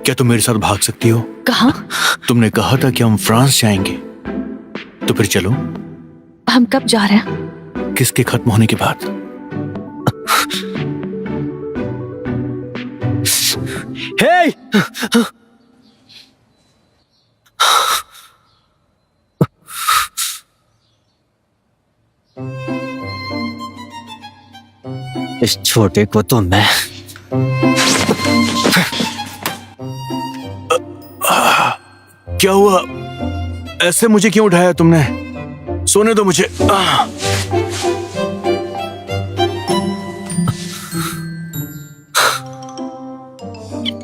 क्या तुम मेरे साथ भाग सकती हो? कहाँ? तुमने कहा था कि हम फ्रांस जाएंगे, तो फिर चलो। हम कब जा रहे हैं? किसके खत्म होने के बाद? हे! इस छोटे को तो मैं क्या हुआ? ऐसे मुझे क्यों उठाया तुमने? सोने दो मुझे।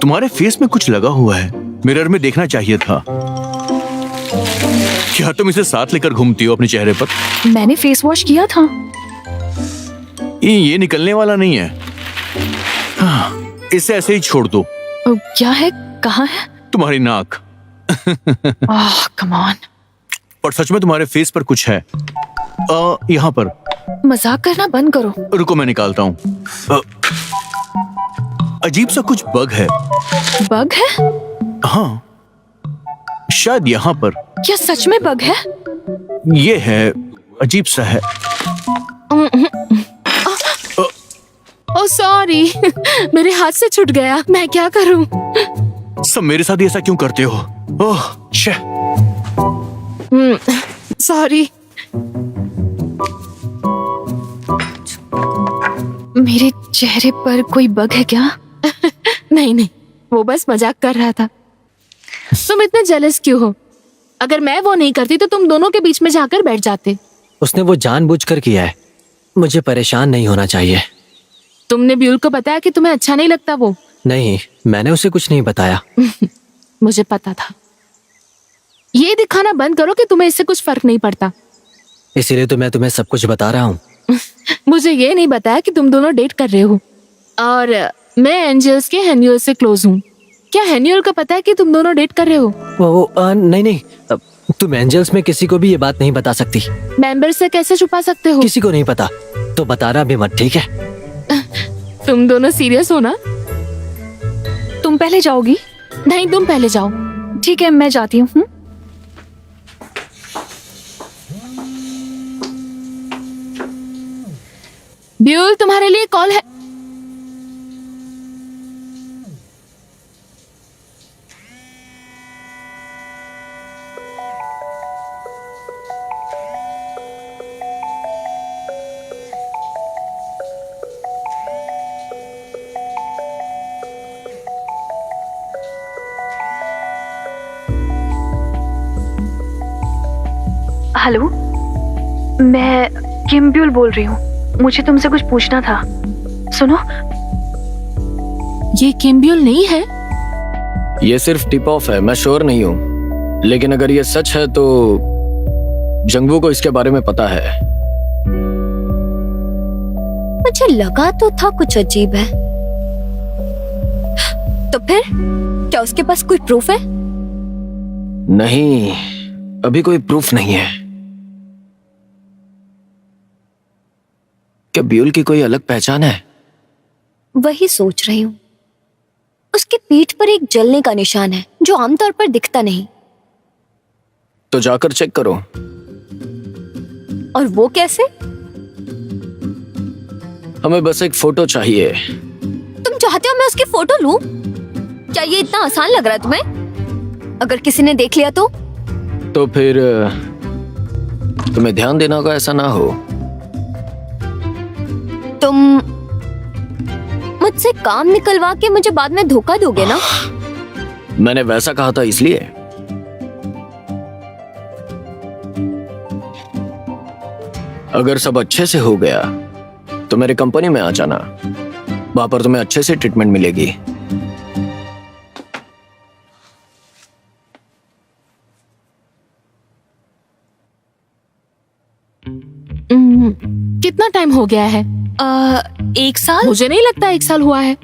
तुम्हारे फेस में कुछ लगा हुआ है, मिरर में देखना चाहिए था। क्या तुम इसे साथ लेकर घूमती हो अपने चेहरे पर? मैंने फेस वॉश किया था। ये निकलने वाला नहीं है। इसे ऐसे ही छोड़ दो। क्या है? कहाँ है? तुम्हारी नाक। Come on. और सच में तुम्हारे फेस पर कुछ है। यहाँ पर। मजाक करना बंद करो। रुको, मैं निकालता हूँ। अजीब सा कुछ बग है। बग है? हाँ, शायद यहाँ पर। क्या सच में बग है? ये है, अजीब सा है। ओह सॉरी, मेरे हाथ से छूट गया। मैं क्या करूं? सब मेरे साथ ही ऐसा क्यों करते हो? ओह शे। सॉरी। मेरे चेहरे पर कोई बग है क्या? नहीं, वो बस मजाक कर रहा था। तुम इतने जेलस क्यों हो? अगर मैं वो नहीं करती तो तुम दोनों के बीच में जाकर बैठ जाते। उसने वो जानबूझकर किया है। मुझे परेशान नहीं होना चाहिए। तुमने ब्यूल को बताया कि तुम्हें अच्छा नहीं लगता वो? नहीं, मैंने उसे कुछ नहीं बताया। मुझे पता था। ये दिखाना बंद करो कि तुम्हें इससे कुछ फर्क नहीं पड़ता। इसीलिए तो मैं तुम्हें सब कुछ बता रहा हूँ। मुझे ये नहीं बताया कि तुम दोनों डेट कर रहे हो। और मैं एंजल्स के हेन्यूअल से क्लोज हूँ। क्या हेन्यूअल को पता है कि तुम दोनों डेट कर रहे हो? नहीं, तुम एंजल्स में किसी को भी ये बात नहीं बता सकती। मेंबर से कैसे छुपा सकते हो? किसी को नहीं पता, तो बताना भी मत, ठीक है? तुम दोनों सीरियस हो ना? तुम पहले जाओगी? नहीं, तुम पहले जाओ। ठीक है, मैं जाती हूँ। ब्यूल, तुम्हारे लिए कॉल है। हेलो, मैं किम ब्यूल बोल रही हूँ। मुझे तुमसे कुछ पूछना था। सुनो। ये किम ब्यूल नहीं है? ये सिर्फ टिप ऑफ है, मैं श्योर नहीं हूँ। लेकिन अगर ये सच है तो जंगवू को इसके बारे में पता है। मुझे लगा तो था कुछ अजीब है। तो फिर क्या उसके पास कोई प्रूफ है? नहीं, अभी कोई प्रूफ नहीं है। क्या ब्यूल की कोई अलग पहचान है? वही सोच रही हूँ। उसके पीठ पर एक जलने का निशान है जो आमतौर पर दिखता नहीं। तो जाकर चेक करो। और वो कैसे? हमें बस एक फोटो चाहिए। तुम चाहते हो मैं उसकी फोटो लूं? क्या ये इतना आसान लग रहा है तुम्हें? अगर किसी ने देख लिया तो फिर तुम्हें ध्यान देना होगा, ऐसा ना हो। तुम मुझसे काम निकलवा के मुझे बाद में धोखा दोगे ना? मैंने वैसा कहा था इसलिए। अगर सब अच्छे से हो गया तो मेरे कंपनी में आ जाना। वहां पर तुम्हें अच्छे से ट्रीटमेंट मिलेगी। कितना टाइम हो गया है? 1 साल? मुझे नहीं लगता 1 साल हुआ है।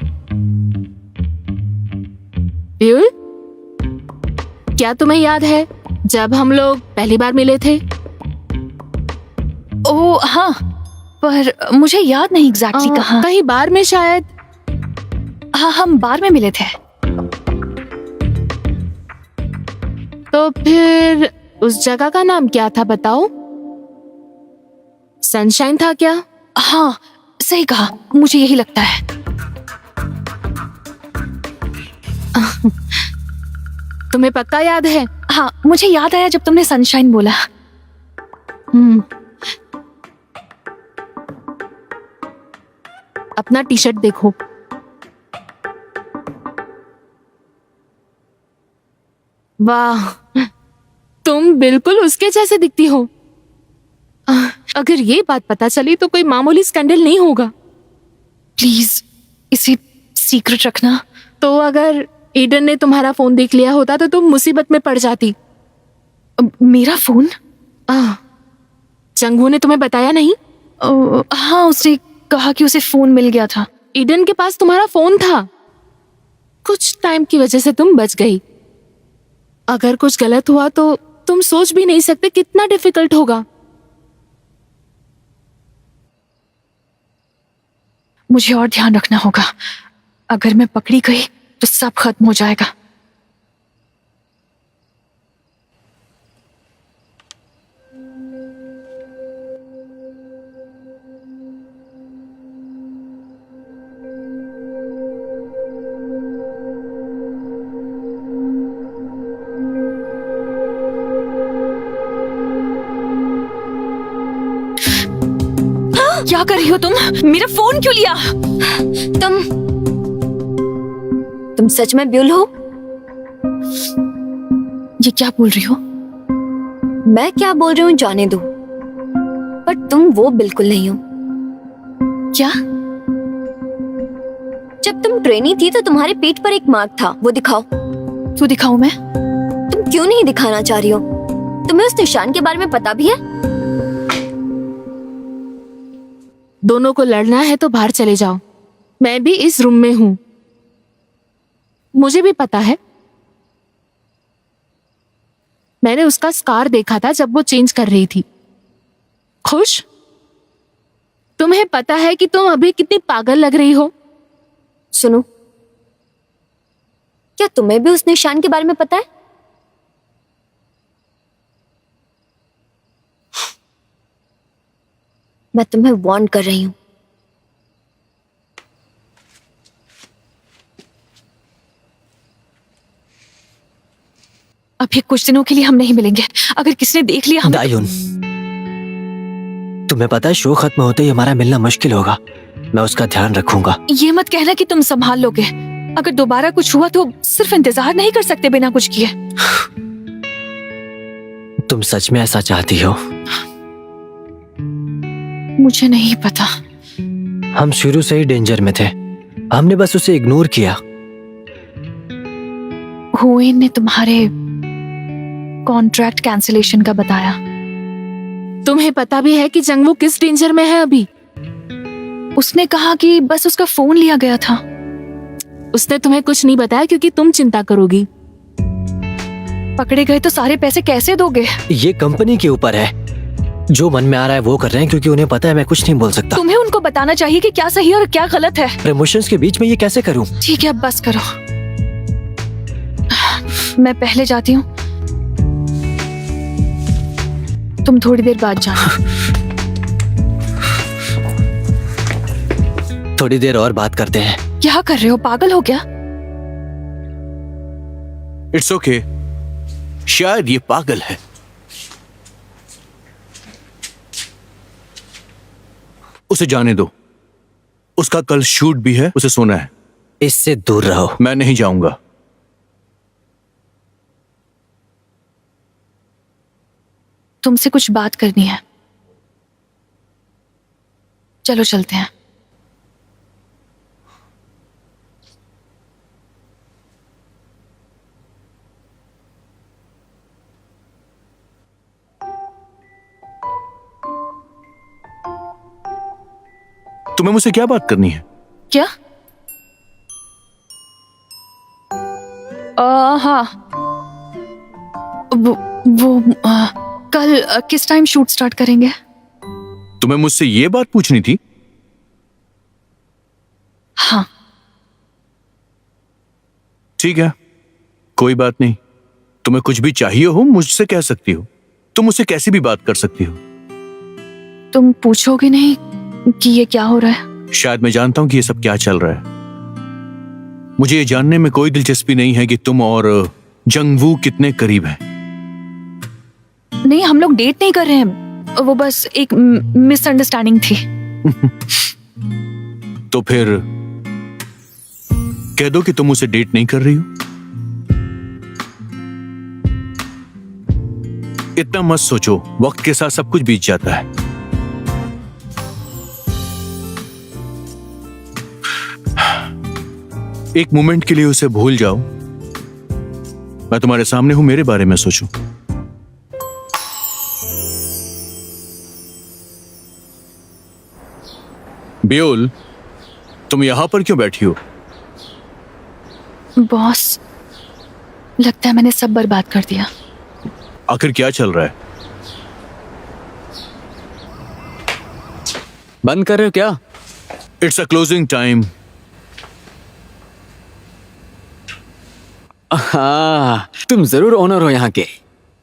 ब्यूल, क्या तुम्हें याद है जब हम लोग पहली बार मिले थे? ओह हाँ, पर मुझे याद नहीं एग्जैक्टली कहाँ। कहीं बार में शायद। हाँ, हम बार में मिले थे। तो फिर उस जगह का नाम क्या था बताओ? सनशाइन था क्या? हाँ, सही कहा, मुझे यही लगता है। तुम्हें पक्का याद है? हाँ, मुझे याद आया जब तुमने सनशाइन बोला। अपना टी शर्ट देखो। वाह, तुम बिल्कुल उसके जैसे दिखती हो। अगर ये बात पता चली तो कोई मामूली स्कैंडल नहीं होगा। प्लीज इसे सीक्रेट रखना। तो अगर ईडन ने तुम्हारा फोन देख लिया होता तो तुम मुसीबत में पड़ जाती। मेरा फोन? जंगवू ने तुम्हें बताया नहीं? हाँ, उसने कहा कि उसे फोन मिल गया था। ईडन के पास तुम्हारा फोन था। कुछ टाइम की वजह से तुम बच गई। अगर कुछ गलत हुआ तो तुम सोच भी नहीं सकते कितना डिफिकल्ट होगा। मुझे और ध्यान रखना होगा। अगर मैं पकड़ी गई तो सब खत्म हो जाएगा। क्या कर रही हो तुम? मेरा फोन क्यों लिया? तुम सच में ब्यूल हो? ये क्या बोल रही हो? मैं क्या बोल रही हूँ जाने दो, पर तुम वो बिल्कुल नहीं हो। क्या? जब तुम ट्रेनी थी तो तुम्हारे पीठ पर एक मार्क था, वो दिखाओ। क्यों दिखाऊं मैं? तुम क्यों नहीं दिखाना चाह रही हो? तुम्हें उस निशान के बारे में पता भी है? दोनों को लड़ना है तो बाहर चले जाओ। मैं भी इस रूम में हूं। मुझे भी पता है। मैंने उसका स्कार देखा था जब वो चेंज कर रही थी। खुश? तुम्हें पता है कि तुम अभी कितनी पागल लग रही हो? सुनो, क्या तुम्हें भी उस निशान के बारे में पता है? मैं तुम्हें वार्न कर रही हूं। अभी कुछ दिनों के लिए हम नहीं मिलेंगे। अगर किसी ने देख लिया हमें। दायुन, तुम्हें पता है शो खत्म होते ही हमारा मिलना मुश्किल होगा। मैं उसका ध्यान रखूंगा। ये मत कहना कि तुम संभाल लोगे। अगर दोबारा कुछ हुआ तो सिर्फ इंतजार नहीं कर सकते बिना कुछ किए। तुम सच में ऐसा चाहती हो? मुझे नहीं पता। हम शुरू से ही डेंजर में थे। हमने बस उसे इग्नोर किया। हुएन ने तुम्हारे कॉन्ट्रैक्ट कैंसिलेशन का बताया। तुम्हें पता भी है कि जंगवू किस डेंजर में है अभी? उसने कहा कि बस उसका फोन लिया गया था। उसने तुम्हें कुछ नहीं बताया क्योंकि तुम चिंता करोगी। पकड़े गए तो सारे पैसे कैसे दोगे? ये कंपनी के ऊपर है। जो मन में आ रहा है वो कर रहे हैं क्योंकि उन्हें पता है मैं कुछ नहीं बोल सकता। तुम्हें उनको बताना चाहिए कि क्या सही और क्या गलत है। प्रमोशंस के बीच में ये कैसे करूं? ठीक है, अब बस करो। मैं पहले जाती हूँ, तुम थोड़ी देर बाद जाना। थोड़ी देर और बात करते हैं। क्या कर रहे हो? पागल हो क्या? It's okay. शायद ये पागल है। उसे जाने दो। उसका कल शूट भी है, उसे सोना है। इससे दूर रहो। मैं नहीं जाऊंगा। तुमसे कुछ बात करनी है। चलो चलते हैं। तुम्हें मुझसे क्या बात करनी है? क्या? हाँ, वो कल किस टाइम शूट स्टार्ट करेंगे? तुम्हें मुझसे ये बात पूछनी थी? हाँ। ठीक है, कोई बात नहीं। तुम्हें कुछ भी चाहिए हो मुझसे कह सकती हो, तुम मुझसे कैसी भी बात कर सकती हो। तुम पूछोगे नहीं कि ये क्या हो रहा है? शायद मैं जानता हूं कि ये सब क्या चल रहा है। मुझे ये जानने में कोई दिलचस्पी नहीं है कि तुम और जंगवू कितने करीब हैं। नहीं, हम लोग डेट नहीं कर रहे हैं, वो बस एक मिसअंडरस्टैंडिंग थी। तो फिर कह दो कि तुम मुझसे डेट नहीं कर रही हो। इतना मत सोचो, वक्त के साथ सब कुछ बीत जाता है। एक मोमेंट के लिए उसे भूल जाओ। मैं तुम्हारे सामने हूं, मेरे बारे में सोचो। ब्यूल, तुम यहां पर क्यों बैठी हो? बॉस, लगता है मैंने सब बर्बाद कर दिया। आखिर क्या चल रहा है? बंद कर रहे हो क्या? It's a closing time. हाँ, तुम जरूर ओनर हो यहाँ के।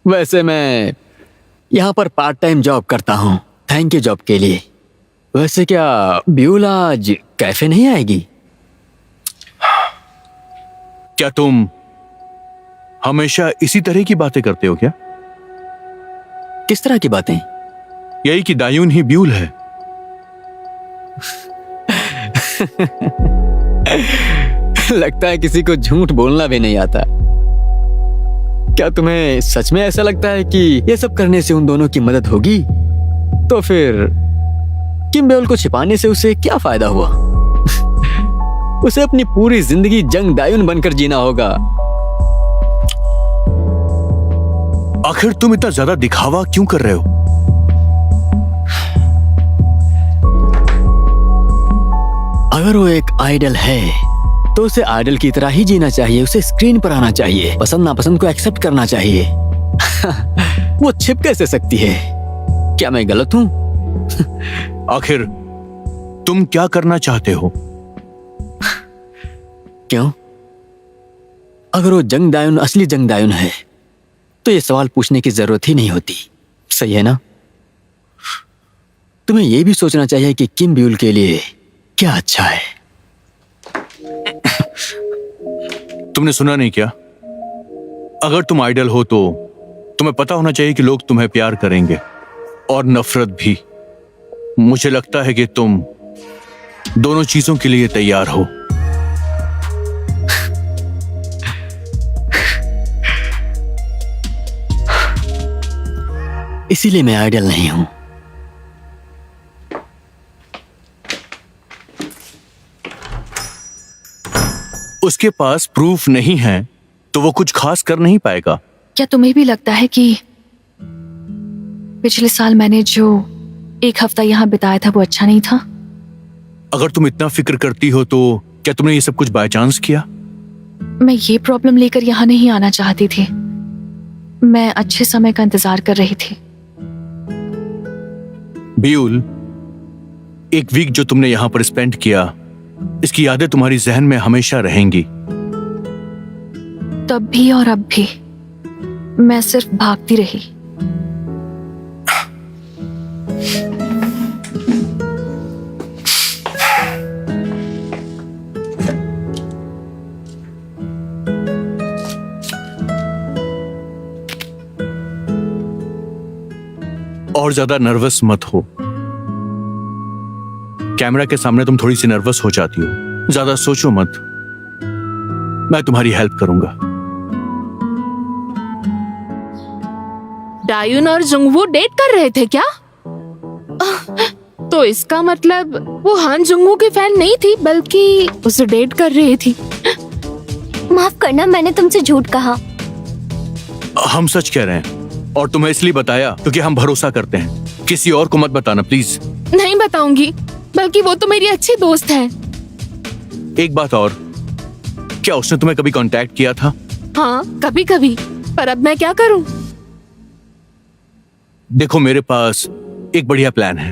वैसे मैं यहाँ पर पार्ट टाइम जॉब करता हूँ, थैंक यू जॉब के लिए। वैसे क्या ब्यूल आज कैफे नहीं आएगी? क्या तुम हमेशा इसी तरह की बातें करते हो क्या? किस तरह की बातें? यही कि दायून ही ब्यूल है। लगता है किसी को झूठ बोलना भी नहीं आता। क्या तुम्हें सच में ऐसा लगता है कि ये सब करने से उन दोनों की मदद होगी? तो फिर किम ब्यूल को छिपाने से उसे क्या फायदा हुआ? उसे अपनी पूरी जिंदगी जंग दायून बनकर जीना होगा। आखिर तुम इतना ज्यादा दिखावा क्यों कर रहे हो? अगर वो एक आइडल है तो उसे आइडल की तरह ही जीना चाहिए। उसे स्क्रीन पर आना चाहिए, पसंद नापसंद को एक्सेप्ट करना चाहिए। वो छिप कैसे सकती है? क्या मैं गलत हूं? आखिर तुम क्या करना चाहते हो? क्यों? अगर वो जंग दायून असली जंग दायून है तो ये सवाल पूछने की जरूरत ही नहीं होती, सही है ना? तुम्हें यह भी सोचना चाहिए कि किम ब्यूल के लिए क्या अच्छा है। तुमने सुना नहीं क्या? अगर तुम आइडल हो तो तुम्हें पता होना चाहिए कि लोग तुम्हें प्यार करेंगे और नफरत भी। मुझे लगता है कि तुम दोनों चीजों के लिए तैयार हो। इसीलिए मैं आइडल नहीं हूं। उसके पास प्रूफ नहीं है तो वो कुछ खास कर नहीं पाएगा। क्या तुम्हें भी लगता है कि पिछले साल मैंने जो एक हफ्ता यहाँ बिताया था वो अच्छा नहीं था? अगर तुम इतना फिक्र करती हो तो क्या तुमने ये सब कुछ बाय चांस किया? मैं ये प्रॉब्लम लेकर यहाँ नहीं आना चाहती थी। मैं अच्छे समय का इंतजार कर रही थी। ब्यूल, एक वीक जो तुमने यहां पर स्पेंड किया, इसकी यादें तुम्हारी जहन में हमेशा रहेंगी। तब भी और अब भी मैं सिर्फ भागती रही। और ज्यादा नर्वस मत हो। कैमरा के सामने तुम थोड़ी सी नर्वस हो जाती हो, ज्यादा सोचो मत। मैं तुम्हारी हेल्प करूंगा। दायून और जुंगवू डेट कर रहे थे क्या? तो इसका मतलब वो हान जुंगवू की फैन नहीं थी बल्कि उसे डेट कर रही थी। माफ करना, मैंने तुमसे झूठ कहा। हम सच कह रहे हैं और तुम्हें इसलिए बताया क्योंकि हम भरोसा करते हैं। किसी और को मत बताना प्लीज। नहीं बताऊंगी, बल्कि वो तो मेरी अच्छी दोस्त है। एक बात और, क्या उसने तुम्हें कभी कांटेक्ट किया था? हाँ, कभी कभी, पर अब मैं क्या करूं? देखो, मेरे पास एक बढ़िया प्लान है।